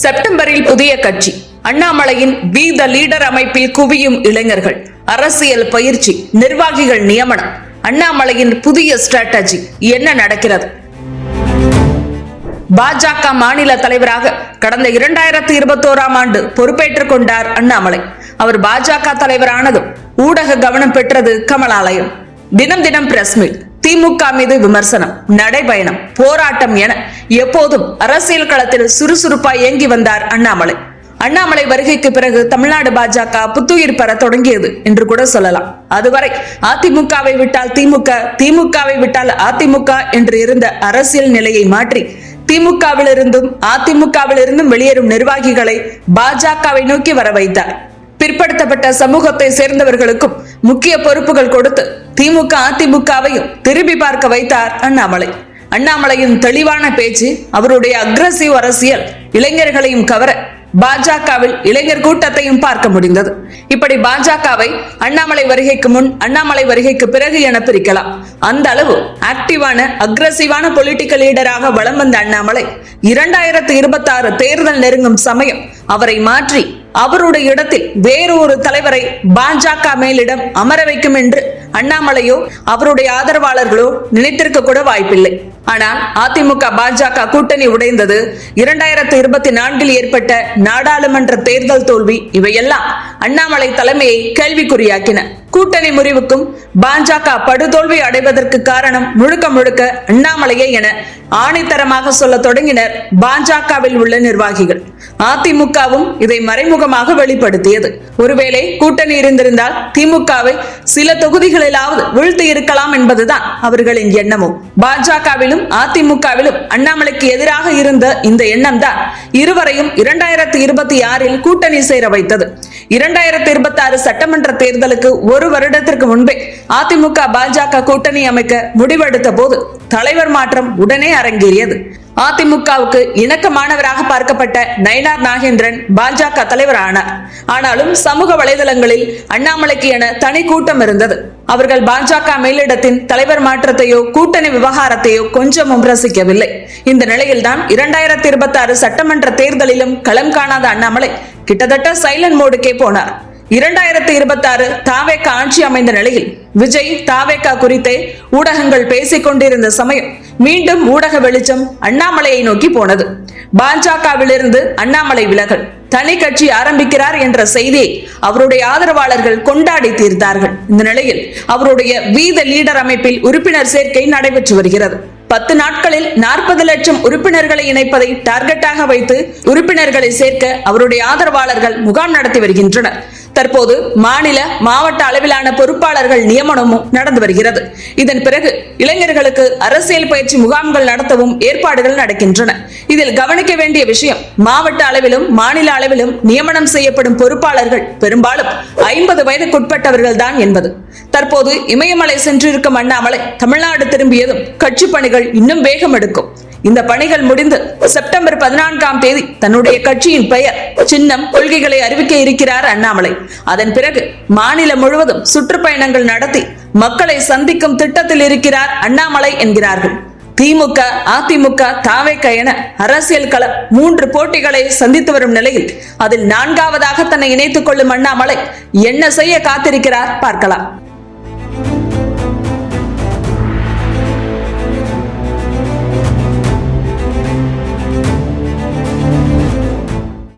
செப்டம்பரில் புதிய கட்சி. அண்ணாமலையின் வி த லீடர் அமைப்பில் குவியும் இளைஞர்கள். அரசியல் பயிற்சி, நிர்வாகிகள் நியமனம். அண்ணாமலையின் புதிய ஸ்ட்ராட்டஜி என்ன நடக்கிறது? பாஜக மாநில தலைவராக கடந்த 2021ஆம் ஆண்டு பொறுப்பேற்றுக் கொண்டார் அண்ணாமலை. அவர் பாஜக தலைவரானதும் ஊடக கவனம் பெற்றது கமலாலயம். தினம் தினம் பிரஸ் மீட், திமுக மீது விமர்சனம், நடைபயணம், போராட்டம் என எப்போதும் அரசியல் களத்தில் சுறுசுறுப்பாய் இயங்கி வந்தார் அண்ணாமலை. அண்ணாமலை வருகைக்கு பிறகு தமிழ்நாடு பாஜக புத்துயிர் பெற தொடங்கியது என்று கூட சொல்லலாம். அதுவரை அதிமுகவை விட்டால் திமுக, திமுகவை விட்டால் அதிமுக என்று இருந்த அரசியல் நிலையை மாற்றி திமுகவிலிருந்தும் அதிமுகவிலிருந்தும் வெளியேறும் நிர்வாகிகளை பாஜகவை நோக்கி வர வைத்தார். பிற்படுத்தப்பட்ட சமூகத்தை சேர்ந்தவர்களுக்கும் முக்கிய பொறுப்புகள் கொடுத்து திமுக அதிமுகவையும் திரும்பி பார்க்க வைத்தார் அண்ணாமலை. அண்ணாமலையின் தெளிவான பேச்சு, அவருடைய அக்ரசிவ் அரசியல் இளைஞர்களையும் கவர பாஜகவில் இளைஞர் கூட்டத்தையும் பார்க்க முடிந்தது. இப்படி பாஜகவை அண்ணாமலை வருகைக்கு முன், அண்ணாமலை வருகைக்கு பிறகு என பிரிக்கலாம். அந்த அளவு ஆக்டிவான அக்ரசிவான பொலிட்டிக்கல் லீடராக வலம் வந்த அண்ணாமலை 2026 தேர்தல் நெருங்கும் சமயம் அவரை மாற்றி அவருடைய இடத்தில் வேறு ஒரு தலைவரை பாஜக மேலிடம் அமர வைக்கும் என்று அண்ணாமலையோ அவருடைய ஆதரவாளர்களோ நினைத்திருக்க கூட வாய்ப்பில்லை. ஆனால் அதிமுக பாஜக கூட்டணி உடைந்தது, 2024 ஏற்பட்ட நாடாளுமன்ற தேர்தல் தோல்வி, இவையெல்லாம் அண்ணாமலை தலைமையை கேள்விக்குறியாக்கின. கூட்டணி முறிவுக்கும் பாஜக படுதோல்வி அடைவதற்கு காரணம் முழுக்க முழுக்க அண்ணாமலையே என ஆணைத்தரமாக சொல்ல தொடங்கினர் பாஜகவில் உள்ள நிர்வாகிகள். அதிமுகவும் இதை மறைமுகமாக வெளிப்படுத்தியது. ஒருவேளை கூட்டணி இருந்திருந்தால் திமுகவை சில தொகுதிகளிலாவது வீழ்த்தி இருக்கலாம் என்பதுதான் அவர்களின் எண்ணமும். பாஜகவிலும் அதிமுகவிலும் அண்ணாமலைக்கு எதிராக இருந்த இந்த எண்ணம் தான் இருவரையும் 2026 கூட்டணி சேர வைத்தது. 2026 சட்டமன்ற தேர்தலுக்கு ஒரு வருடத்திற்கு முன்பே அதிமுக பாஜக கூட்டணி அமைக்க முடிவெடுத்த போது தலைவர் மாற்றம் உடனே அரங்கேறியது. அதிமுகவுக்கு இணக்கமானவராக பார்க்கப்பட்ட நயினார் நாகேந்திரன் பாஜக தலைவர் ஆனார். ஆனாலும் சமூக வலைதளங்களில் அண்ணாமலைக்கு என தனி கூட்டம் இருந்தது. அவர்கள் பாஜக மேலிடத்தின் தலைவர் மாற்றத்தையோ கூட்டணி விவகாரத்தையோ கொஞ்சமும் ரசிக்கவில்லை. இந்த நிலையில்தான் 2026 சட்டமன்ற தேர்தலிலும் களம் காணாத அண்ணாமலை கிட்டத்தட்ட சைலண்ட் மோடுக்கே போனார். 2026 தாவேக ஆட்சி அமைந்த நிலையில் விஜய் தாவேக குறித்தே ஊடகங்கள் பேசிக் கொண்டிருந்த சமயம் மீண்டும் ஊடக வெளிச்சம் அண்ணாமலையை நோக்கி போனது. பாஜகவிலிருந்து அண்ணாமலை விலகல், தனி கட்சி ஆரம்பிக்கிறார் என்ற செய்தியை அவருடைய ஆதரவாளர்கள் கொண்டாடி தீர்த்தார்கள். இந்த நிலையில் அவருடைய வி த லீடர் அமைப்பில் உறுப்பினர் சேர்க்கை நடைபெற்று வருகிறது. 10 நாட்களில் 40 லட்சம் உறுப்பினர்களை இணைப்பதை டார்கெட்டாக வைத்து உறுப்பினர்களை சேர்க்க அவருடைய ஆதரவாளர்கள் முகாம் நடத்தி வருகின்றனர். தற்போது மாநில, மாவட்ட அளவிலான பொறுப்பாளர்கள் நியமனமும் நடந்து வருகிறது. இதன் பிறகு இளைஞர்களுக்கு அரசியல் பயிற்சி முகாம்கள் நடத்தவும் ஏற்பாடுகள் நடக்கின்றன. இதில் கவனிக்க வேண்டிய விஷயம், மாவட்ட அளவிலும் மாநில அளவிலும் நியமனம் செய்யப்படும் பொறுப்பாளர்கள் பெரும்பாலும் 50 வயதுக்குட்பட்டவர்கள் தான் என்பது. தற்போது இமயமலை சென்றிருக்கும் அண்ணாமலை தமிழ்நாடு திரும்பியதும் கட்சி பணிகள் இன்னும் வேகம் எடுக்கும். இந்த பணிகள் முடிந்து செப்டம்பர் 14ஆம் தேதி தன்னுடைய கட்சியின் பெயர், சின்னம், கொள்கைகளை அறிவிக்க இருக்கிறார் அண்ணாமலை. அதன் பிறகு மாநிலம் முழுவதும் சுற்றுப்பயணங்கள் நடத்தி மக்களை சந்திக்கும் திட்டத்தில் இருக்கிறார் அண்ணாமலை என்கிறார்கள். திமுக, அதிமுக, தாவேக என அரசியல் களம் 3 போட்டிகளை சந்தித்து வரும் நிலையில் அதில் 4வதாக தன்னை இணைத்துக் கொள்ளும் அண்ணாமலை என்ன செய்ய காத்திருக்கிறார் பார்க்கலாம்.